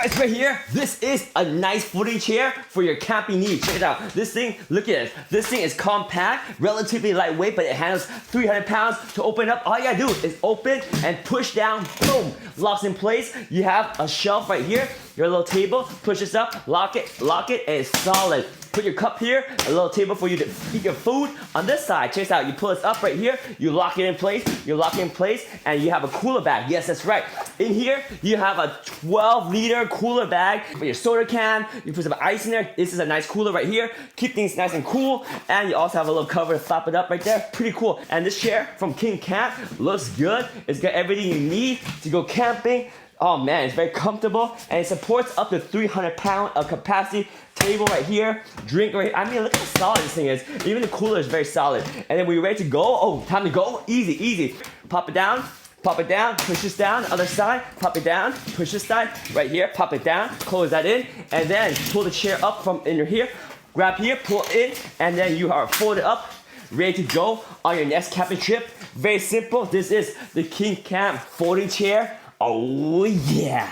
Guys, right here, this is a nice folding chair for your camping needs. Check it out. This thing, look at it. This thing is compact, relatively lightweight, but it handles 300 pounds. To open up, all you gotta do is open and push down, boom, locks in place. You have a shelf right here, your little table, push this up, lock it, and it's solid. Put your cup here, a little table for you to eat your food. On this side, check this out. You pull this up right here, you lock it in place, and you have a cooler bag. Yes, that's right. In here, you have a 12-liter cooler bag for your soda can. You put some ice in there. This is a nice cooler right here. Keep things nice and cool. And you also have a little cover to flap it up right there. Pretty cool. And this chair from KINGCAMP looks good. It's got everything you need to go camping. Oh man, it's very comfortable and it supports up to 300 pound of capacity. Table right here, drink right here. I mean, look how solid this thing is. Even the cooler is very solid. And then we're ready to go. Oh, time to go. Easy, easy. Pop it down, push this down, other side, pop it down, push this side, right here, pop it down, close that in, and then pull the chair up from in here, grab here, pull it in, and then you are folded up, ready to go on your next camping trip. Very simple. This is the KINGCAMP folding chair. Oh yeah.